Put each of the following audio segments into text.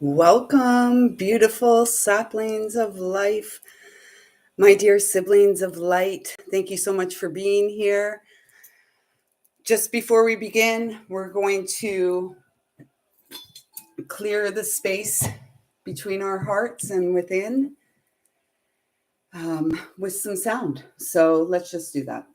Welcome, beautiful saplings of life, my dear siblings of light. Thank you so much for being here. Just before we begin, we're going to clear the space between our hearts and within with some sound. So let's just do that.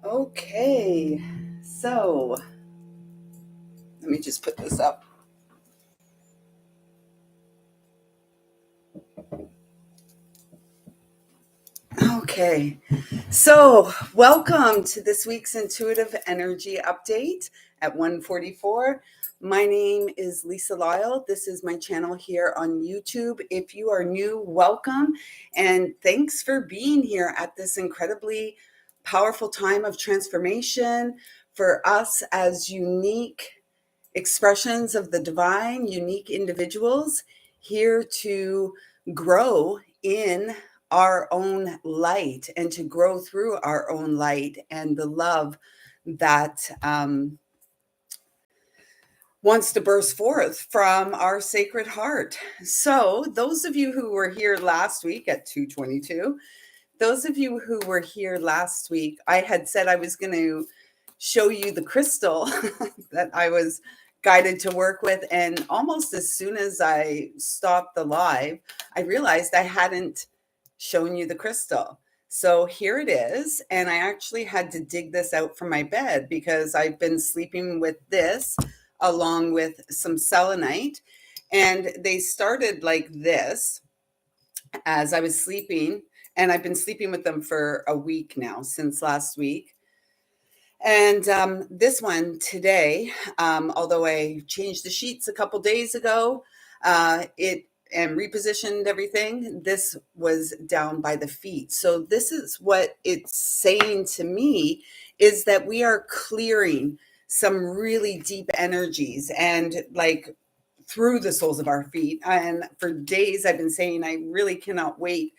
Okay, so let me just put this up. Okay, so welcome to this week's Intuitive Energy Update at 1:44. My name is Lisa Lyle. This is my channel here on YouTube. If you are new, welcome, and thanks for being here at this incredibly powerful time of transformation for us as unique expressions of the divine, unique individuals here to grow in our own light and to grow through our own light and the love that wants to burst forth from our sacred heart. So, those of you who were here last week at 2:22, those of you who were here last week, I had said I was going to show you the crystal that I was guided to work with. And almost as soon as I stopped the live, I realized I hadn't shown you the crystal. So here it is. And I actually had to dig this out from my bed because I've been sleeping with this along with some selenite. And they started like this as I was sleeping. And I've been sleeping with them for a week now, since last week. And this one today, although I changed the sheets a couple days ago, it and repositioned everything, this was down by the feet. So this is what it's saying to me, is that we are clearing some really deep energies and like through the soles of our feet. And for days I've been saying I really cannot wait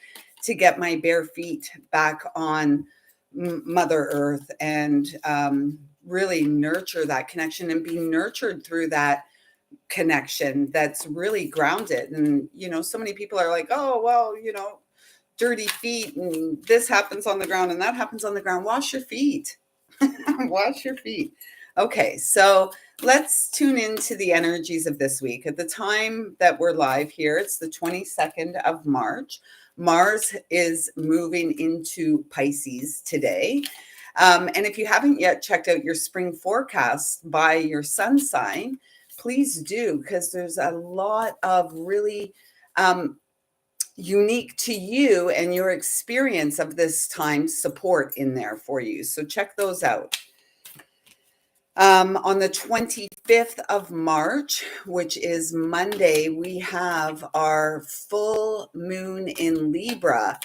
to get my bare feet back on Mother Earth and really nurture that connection and be nurtured through that connection that's really grounded. And, so many people are like, oh, well, dirty feet and this happens on the ground and that happens on the ground. Wash your feet. Wash your feet. Okay, so let's tune into the energies of this week. At the time that we're live here, it's the 22nd of March. Mars is moving into Pisces today. And if you haven't yet checked out your spring forecast by your sun sign, please do, because there's a lot of really unique to you and your experience of this time support in there for you. So check those out. On the 25th of March, which is Monday, we have our full moon in Libra,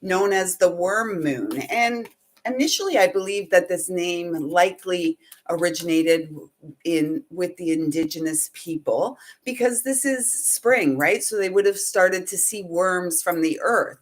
known as the worm moon. And initially, I believe that this name likely originated with the indigenous people, because this is spring, right? So they would have started to see worms from the earth.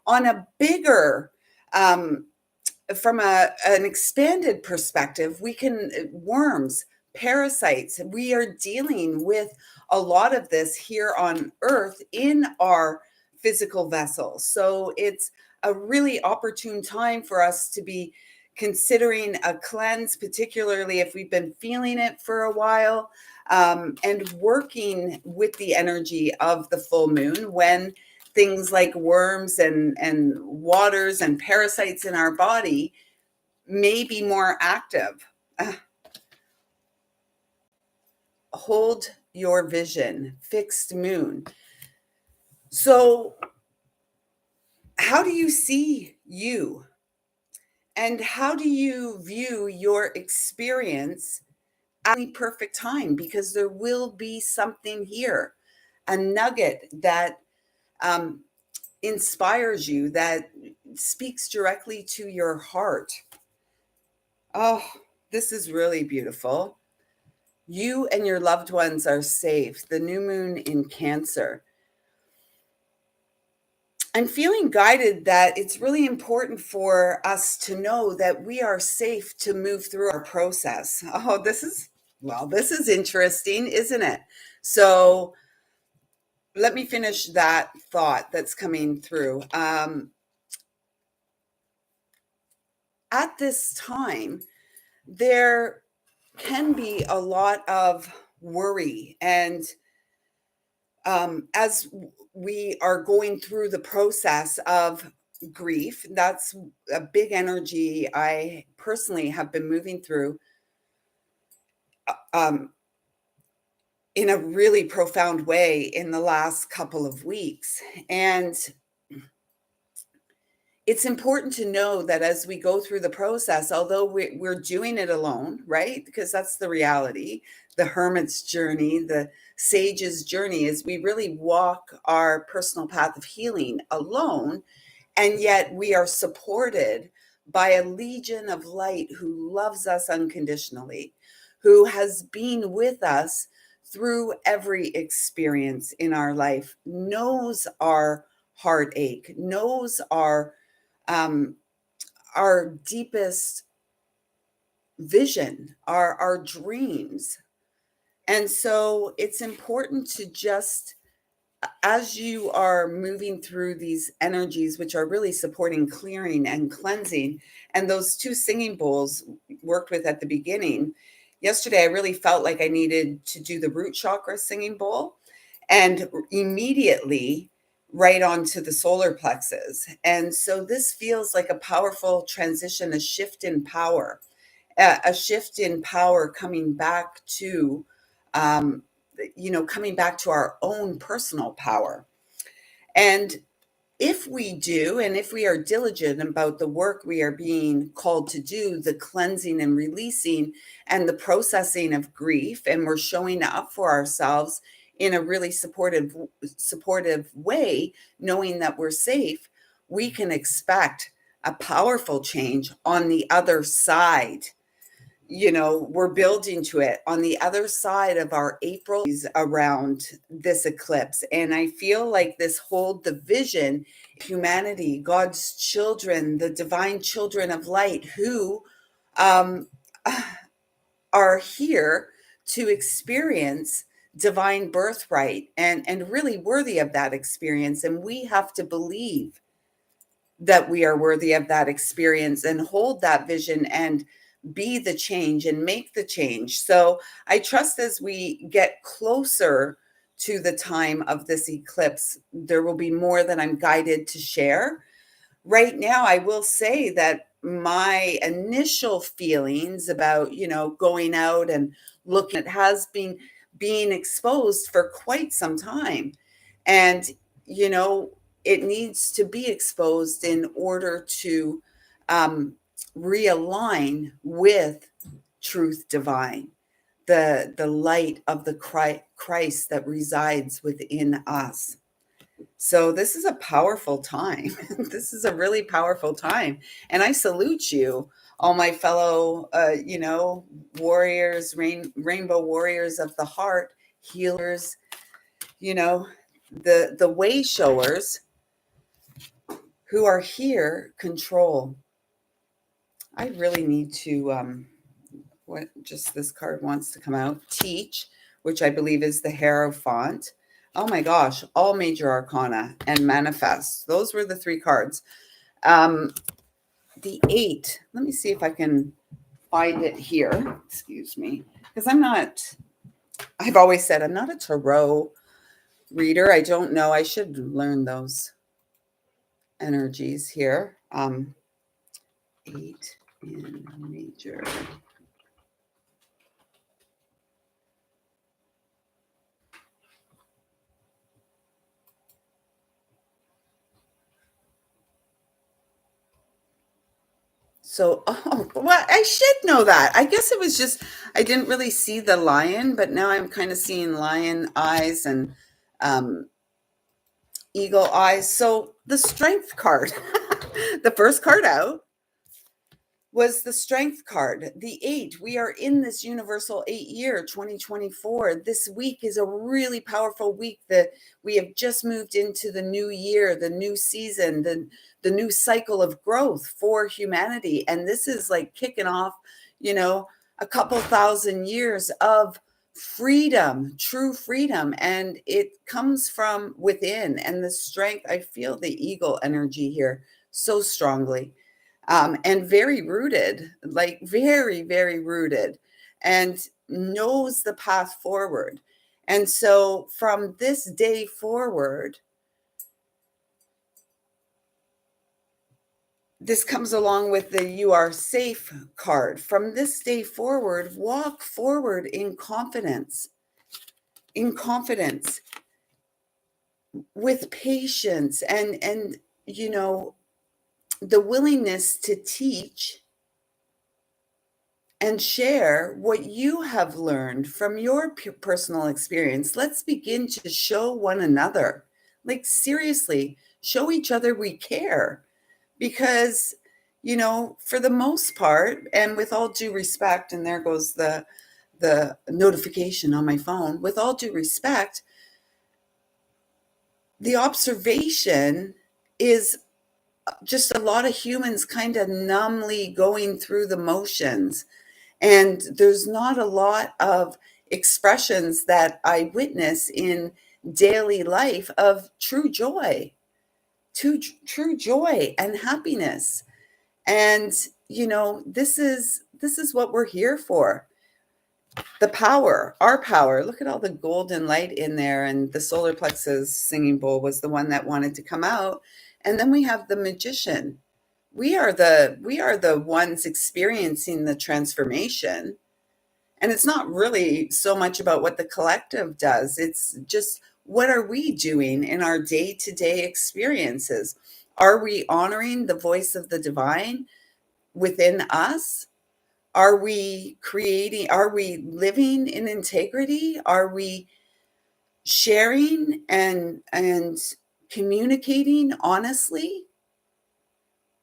On a bigger, from an expanded perspective, we can worms, parasites. We are dealing with a lot of this here on Earth in our physical vessel. So it's a really opportune time for us to be considering a cleanse, particularly if we've been feeling it for a while, and working with the energy of the full moon when things like worms and waters and parasites in our body may be more active. Hold your vision, fixed moon. So, how do you see you? And how do you view your experience at the perfect time? Because there will be something here, a nugget that um, inspires you, that speaks directly to your heart. Oh, this is really beautiful. You and your loved ones are safe. The new moon in Cancer. I'm feeling guided that it's really important for us to know that we are safe to move through our process. Oh, this is interesting, isn't it? So let me finish that thought that's coming through. At this time, there can be a lot of worry. And as we are going through the process of grief, that's a big energy I personally have been moving through um, in a really profound way in the last couple of weeks. And it's important to know that as we go through the process, although we're doing it alone, right? Because that's the reality. The hermit's journey, the sage's journey is we really walk our personal path of healing alone. And yet we are supported by a legion of light who loves us unconditionally, who has been with us through every experience in our life, knows our heartache, knows um, our deepest vision, our dreams. And so it's important to just, as you are moving through these energies, which are really supporting clearing and cleansing, and those two singing bowls worked with at the beginning. Yesterday, I really felt like I needed to do the root chakra singing bowl and immediately right onto the solar plexus. And so this feels like a powerful transition, a shift in power, a shift in power coming back to, um, coming back to our own personal power. And if we do, and if we are diligent about the work we are being called to do, the cleansing and releasing and the processing of grief, and we're showing up for ourselves in a really supportive way, knowing that we're safe, we can expect a powerful change on the other side. We're building to it on the other side of our April is around this eclipse. And I feel like this hold the vision, humanity, God's children, the divine children of light who um, are here to experience divine birthright and really worthy of that experience. And we have to believe that we are worthy of that experience and hold that vision and be the change and make the change. So I trust as we get closer to the time of this eclipse, there will be more that I'm guided to share. Right now, I will say that my initial feelings about, going out and looking, it has been being exposed for quite some time. And, it needs to be exposed in order to um, realign with truth divine, the light of the Christ that resides within us. So this is a powerful time. This is a really powerful time. And I salute you, all my fellow, warriors, rainbow warriors of the heart, healers, you know, the way showers who are here control. I really need to, what just this card wants to come out. Teach, which I believe is the Hierophant. Oh my gosh, all major arcana and manifest. Those were the three cards. The 8, let me see if I can find it here. Excuse me. Because I've always said I'm not a tarot reader. I don't know. I should learn those energies here. 8 in major. So, oh, well, I should know that. I guess it was just, I didn't really see the lion, but now I'm kind of seeing lion eyes and um, eagle eyes. So, the strength card, the first card out was the strength card, the 8. We are in this universal 8 year, 2024. This week is a really powerful week that we have just moved into the new year, the new season, the new cycle of growth for humanity. And this is like kicking off, you know, a couple thousand years of freedom, true freedom. And it comes from within. And the strength, I feel the eagle energy here so strongly, and very rooted, like very, very rooted, and knows the path forward. And so from this day forward, this comes along with the "you are safe" card. From this day forward, walk forward in confidence, with patience, and you know, the willingness to teach and share what you have learned from your personal experience. Let's begin to show one another, like seriously, show each other we care. Because, you know, for the most part, and with all due respect, and there goes the notification on my phone, with all due respect, the observation is just a lot of humans kind of numbly going through the motions. And there's not a lot of expressions that I witness in daily life of true joy and happiness. And you know, this is what we're here for. The power, our power. Look at all the golden light in there, and the solar plexus singing bowl was the one that wanted to come out. And then we have the magician. We are the ones experiencing the transformation. And it's not really so much about what the collective does. It's just, what are we doing in our day-to-day experiences? Are we honoring the voice of the divine within us? Are we creating, are we living in integrity? Are we sharing and communicating honestly?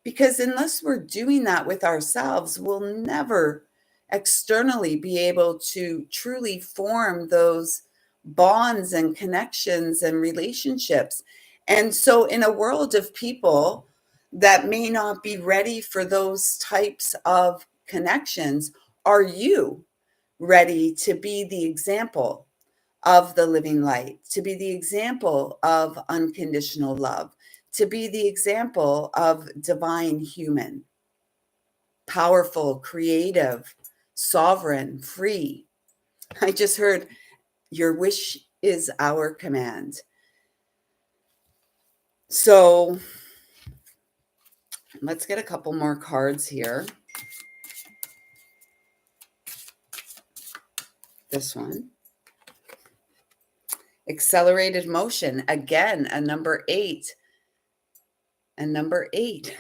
Because unless we're doing that with ourselves, we'll never externally be able to truly form those bonds and connections and relationships. And so, in a world of people that may not be ready for those types of connections, are you ready to be the example of the living light, to be the example of unconditional love, to be the example of divine human, powerful, creative, sovereign, free? I just heard, your wish is our command. So let's get a couple more cards here. This one. Accelerated motion. Again, a number 8. And number 8.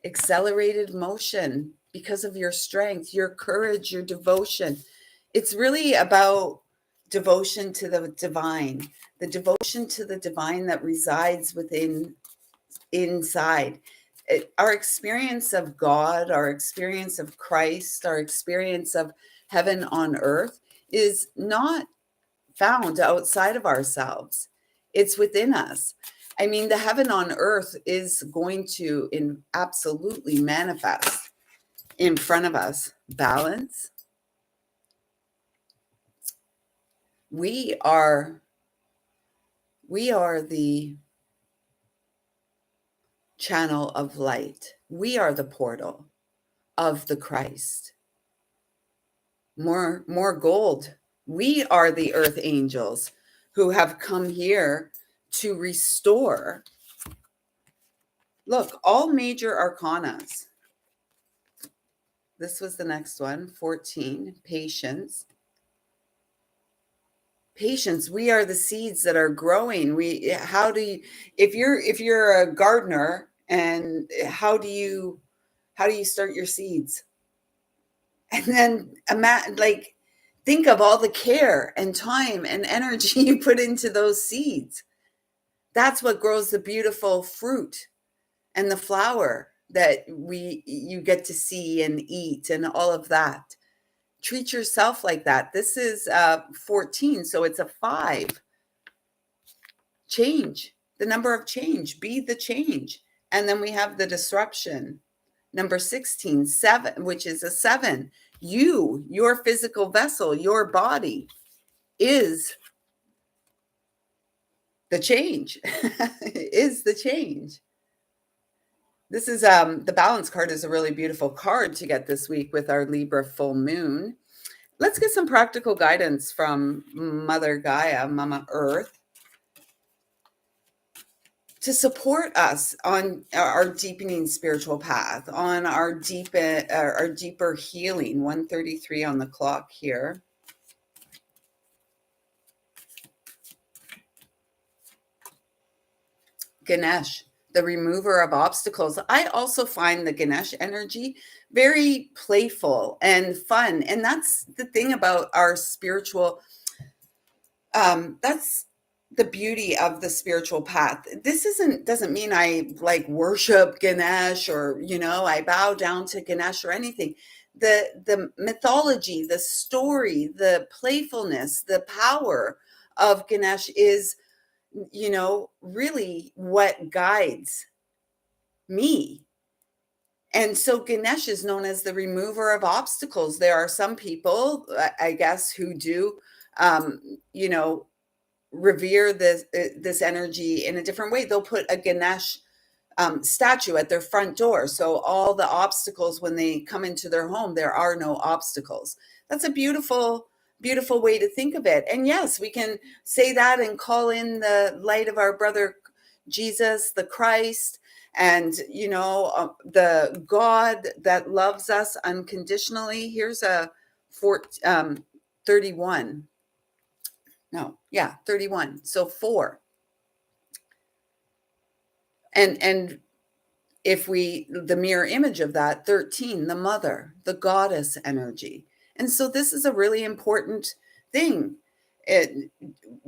Accelerated motion because of your strength, your courage, your devotion. It's really about devotion to the divine, the devotion to the divine that resides within, inside. Our experience of God, our experience of Christ, our experience of heaven on earth is not found outside of ourselves. It's within us. I mean, the heaven on earth is going to absolutely manifest in front of us. Balance. We are the channel of light. We are the portal of the Christ. More gold. We are the earth angels who have come here to restore. Look, all major arcanas. This was the next one, 14, patience. Patience. We are the seeds that are growing. If you're a gardener, and how do you start your seeds? And then think of all the care and time and energy you put into those seeds. That's what grows the beautiful fruit and the flower that you get to see and eat and all of that. Treat yourself like that. This is 14, so it's a 5. Change, the number of change, be the change. And then we have the disruption. Number 16, 7, which is a 7. Your physical vessel, your body is the change, is the change. This is the balance card is a really beautiful card to get this week with our Libra full moon. Let's get some practical guidance from Mother Gaia, Mama Earth, to support us on our deepening spiritual path, on our deeper healing. 1:33 on the clock here. Ganesh, the remover of obstacles. I also find the Ganesh energy very playful and fun. And that's the thing about our spiritual, that's the beauty of the spiritual path. This doesn't mean I worship Ganesh, or, I bow down to Ganesh or anything. The mythology, the story, the playfulness, the power of Ganesh is, really what guides me. And so Ganesh is known as the remover of obstacles. There are some people, I guess, who do, you know, revere this energy in a different way. They'll put a Ganesh statue at their front door. So all the obstacles, when they come into their home, there are no obstacles. That's a beautiful, beautiful way to think of it. And yes, we can say that and call in the light of our brother Jesus, the Christ, and the God that loves us unconditionally. Here's a 31. No, yeah, 31. So 4. And if the mirror image of that, 13, the mother, the goddess energy. And so this is a really important thing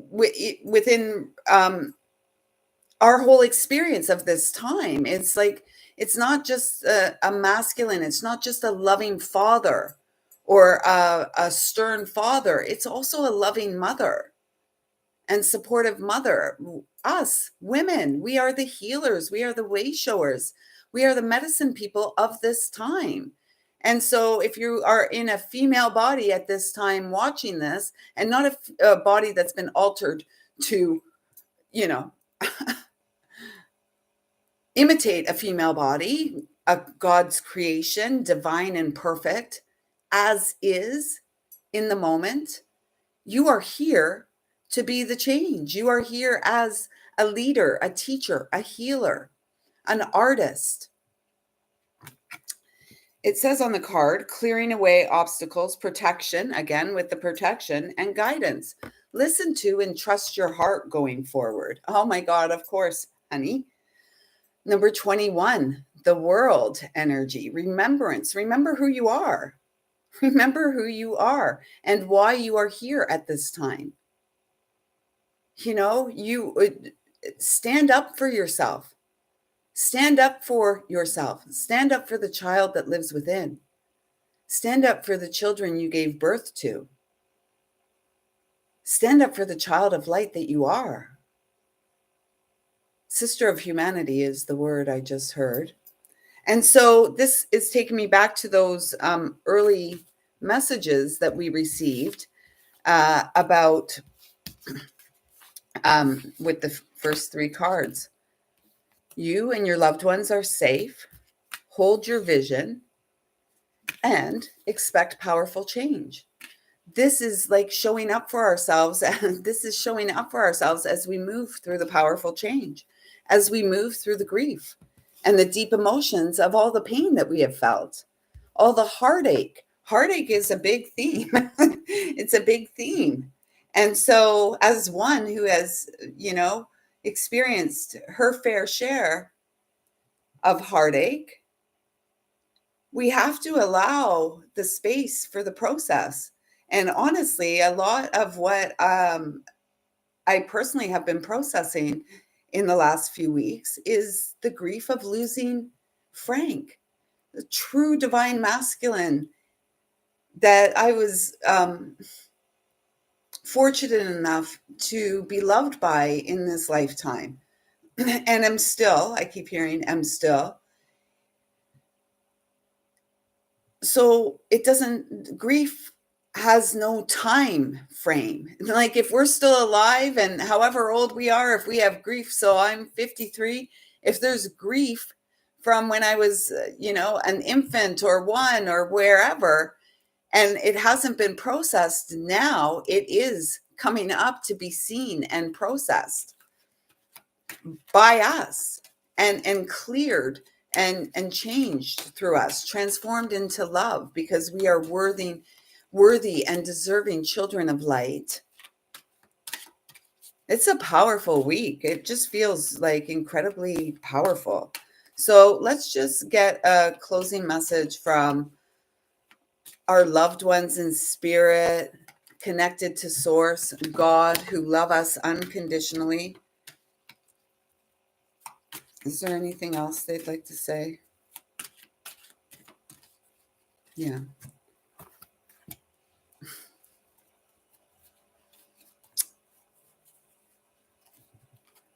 within our whole experience of this time. It's like, it's not just a masculine, it's not just a loving father or a stern father. It's also a loving mother and supportive mother. Us women, we are the healers, we are the way showers, we are the medicine people of this time. And so if you are in a female body at this time watching this, and not a body that's been altered to imitate a female body, a God's creation, divine and perfect as is in the moment, you are here to be the change. You are here as a leader, a teacher, a healer, an artist. It says on the card, clearing away obstacles, protection, again with the protection, and guidance. Listen to and trust your heart going forward. Oh my God, of course, honey. Number 21, the world energy, remembrance. Remember who you are. Remember who you are and why you are here at this time. You stand up for yourself. Stand up for yourself. Stand up for the child that lives within. Stand up for the children you gave birth to. Stand up for the child of light that you are. Sister of humanity is the word I just heard. And so this is taking me back to those early messages that we received about with the first three cards. You and your loved ones are safe. Hold your vision and expect powerful change. This is like showing up for ourselves. And this is showing up for ourselves as we move through the powerful change, as we move through the grief and the deep emotions of all the pain that we have felt, all the heartache. Heartache is a big theme. It's a big theme. And so, as one who has, experienced her fair share of heartache, we have to allow the space for the process. And honestly, a lot of what I personally have been processing in the last few weeks is the grief of losing Frank, the true divine masculine that I was fortunate enough to be loved by in this lifetime. And I'm still, I keep hearing, I'm still. So it doesn't, grief has no time frame. Like if we're still alive and however old we are, if we have grief, so I'm 53, if there's grief from when I was, an infant or one or wherever, and it hasn't been processed now, it is coming up to be seen and processed by us and cleared and changed through us, transformed into love, because we are worthy and deserving children of light. It's a powerful week. It just feels like incredibly powerful. So let's just get a closing message from our loved ones in spirit, connected to source, God, who love us unconditionally. Is there anything else they'd like to say? Yeah.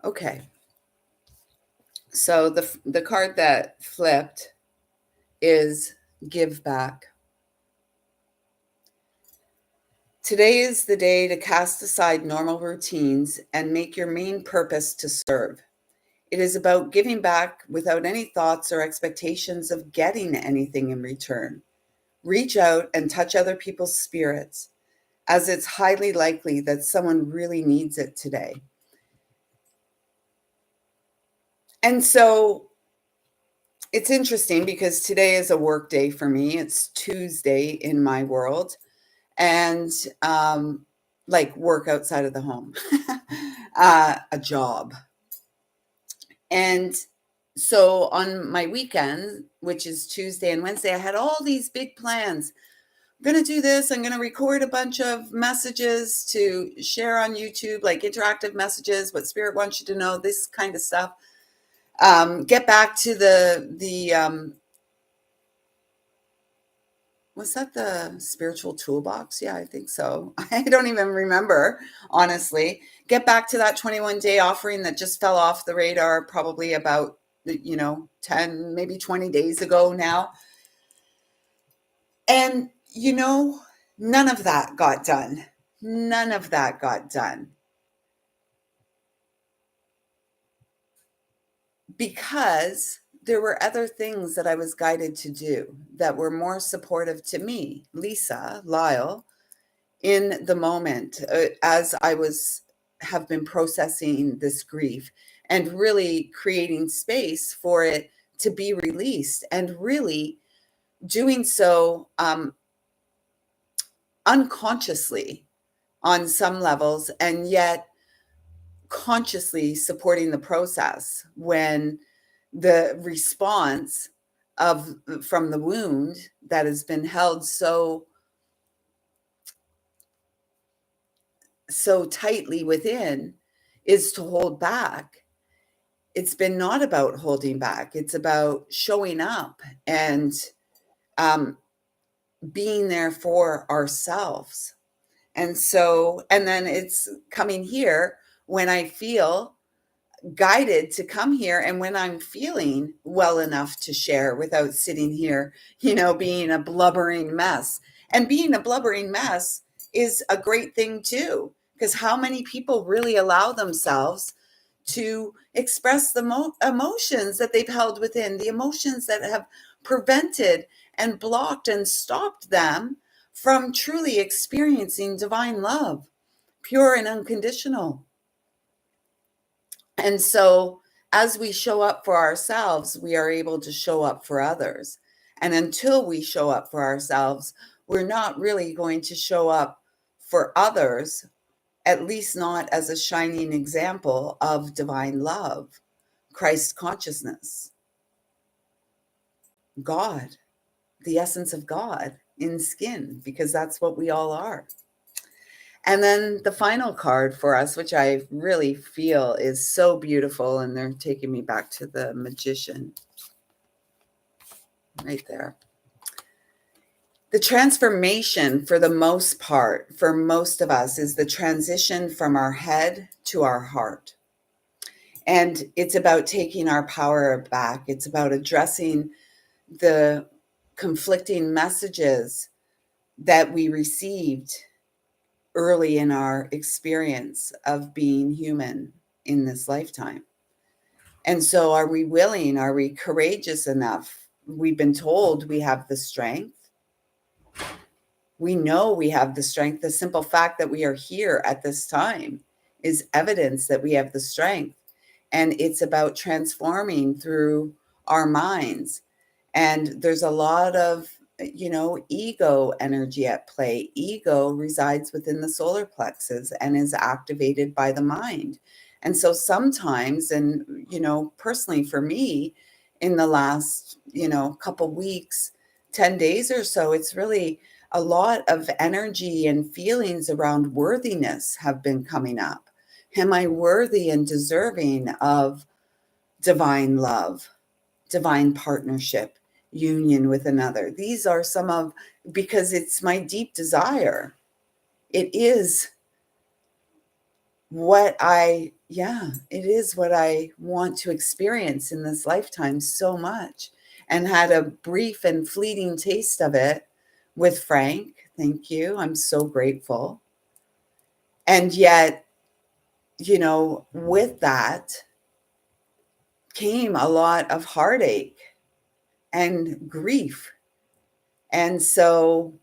Okay. So the card that flipped is give back. Today is the day to cast aside normal routines and make your main purpose to serve. It is about giving back without any thoughts or expectations of getting anything in return. Reach out and touch other people's spirits, as it's highly likely that someone really needs it today. And so it's interesting because today is a work day for me. It's Tuesday in my world, and like work outside of the home, a job. And so on my weekend, which is Tuesday and Wednesday, I had all these big plans. I'm going to do this. I'm going to record a bunch of messages to share on YouTube, like interactive messages, what spirit wants you to know, this kind of stuff. Get back to the was that the spiritual toolbox? Yeah, I think so. I don't even remember, honestly. Get back to that 21-day offering that just fell off the radar probably about 10, maybe 20 days ago now. And none of that got done. None of that got done. Because there were other things that I was guided to do that were more supportive to me, Lisa, Lyle, in the moment, as I have been processing this grief and really creating space for it to be released, and really doing so unconsciously on some levels, and yet consciously supporting the process when the response of from the wound that has been held so tightly within is to hold back. It's been not about holding back. It's about showing up and um, being there for ourselves. And then it's coming here when I feel guided to come here, and when I'm feeling well enough to share without sitting here, being a blubbering mess. And being a blubbering mess is a great thing too, because how many people really allow themselves to express the emotions that they've held within, the emotions that have prevented and blocked and stopped them from truly experiencing divine love, pure and unconditional. And so, as we show up for ourselves, we are able to show up for others. And until we show up for ourselves, we're not really going to show up for others, at least not as a shining example of divine love, Christ consciousness, God, the essence of God in skin, because that's what we all are. And then the final card for us, which I really feel is so beautiful, and they're taking me back to the magician right there. The transformation, for the most part, for most of us, is the transition from our head to our heart. And it's about taking our power back. It's about addressing the conflicting messages that we received early in our experience of being human in this lifetime. And so, are we willing? Are we courageous enough? We've been told we have the strength. We know we have the strength. The simple fact that we are here at this time is evidence that we have the strength. And it's about transforming through our minds. And there's a lot of, ego energy at play. Ego resides within the solar plexus and is activated by the mind. And so sometimes, and, personally for me, in the last, couple weeks, 10 days or so, it's really a lot of energy and feelings around worthiness have been coming up. Am I worthy and deserving of divine love, divine partnership, union with another? These are some of, because it's my deep desire. It is it is what I want to experience in this lifetime so much, and had a brief and fleeting taste of it with Frank. Thank you. I'm so grateful. And yet, with that came a lot of heartache and grief. And so,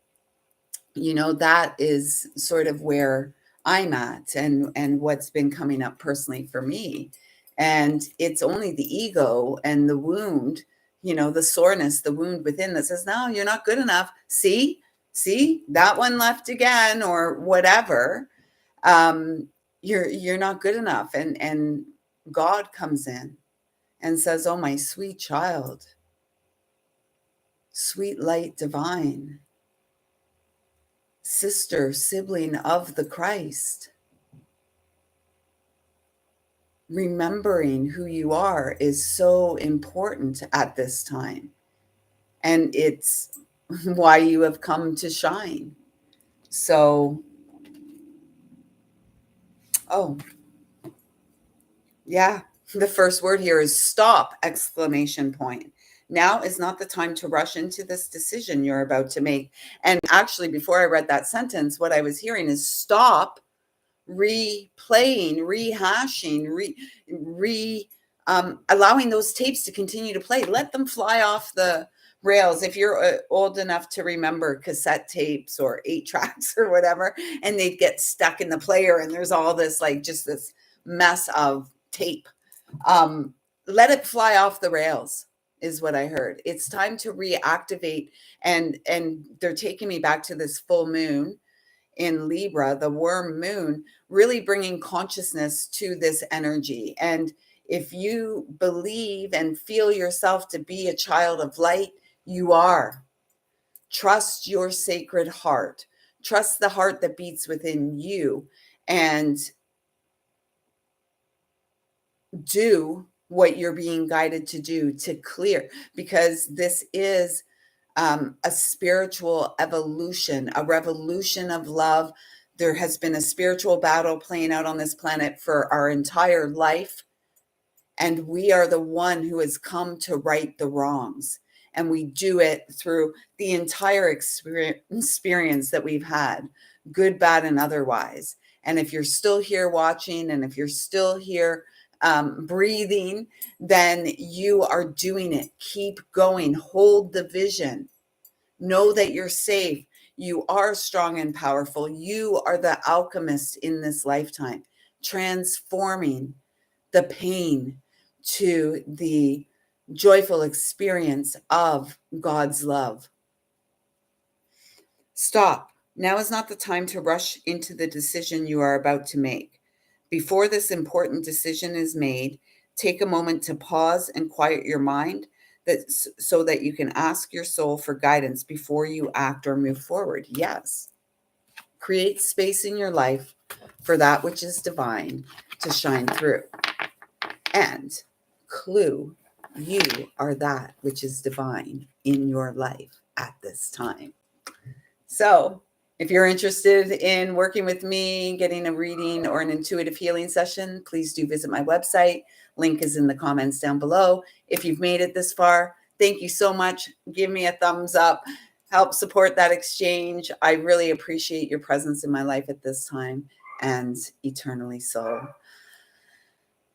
that is sort of where I'm at, and what's been coming up personally for me. And it's only the ego and the wound, the soreness, the wound within that says, no, you're not good enough. See, that one left again, or whatever. You're not good enough. And God comes in and says, oh, my sweet child, sweet light divine, sister, sibling of the Christ. Remembering who you are is so important at this time. And it's why you have come to shine. So, yeah, the first word here is stop, exclamation point. Now is not the time to rush into this decision you're about to make. And actually, before I read that sentence, what I was hearing is stop replaying, rehashing, allowing those tapes to continue to play. Let them fly off the rails. If you're old enough to remember cassette tapes or 8 tracks or whatever, and they'd get stuck in the player, and there's all this, like, just this mess of tape. Let it fly off the rails is what I heard. It's time to reactivate, and they're taking me back to this full moon in Libra, the worm moon, really bringing consciousness to this energy. And if you believe and feel yourself to be a child of light, you are. Trust your sacred heart. Trust the heart that beats within you, and do what you're being guided to do, to clear, because this is a spiritual evolution, a revolution of love. There has been a spiritual battle playing out on this planet for our entire life. And we are the one who has come to right the wrongs. And we do it through the entire experience that we've had, good, bad, and otherwise. And if you're still here watching, and if you're still here breathing, then you are doing it. Keep going. Hold the vision. Know that you're safe. You are strong and powerful. You are the alchemist in this lifetime, transforming the pain to the joyful experience of God's love. Stop. Now is not the time to rush into the decision you are about to make. Before this important decision is made, take a moment to pause and quiet your mind so that you can ask your soul for guidance before you act or move forward. Yes. Create space in your life for that which is divine to shine through. And clue, you are that which is divine in your life at this time. So, if you're interested in working with me, getting a reading or an intuitive healing session, please do visit my website. Link is in the comments down below. If you've made it this far, thank you so much. Give me a thumbs up. Help support that exchange. I really appreciate your presence in my life at this time, and eternally so.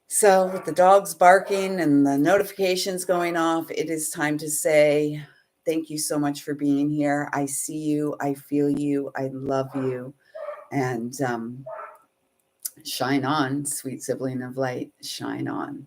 So, with the dogs barking and the notifications going off, it is time to say thank you so much for being here. I see you. I feel you. I love you. And shine on, sweet sibling of light. Shine on.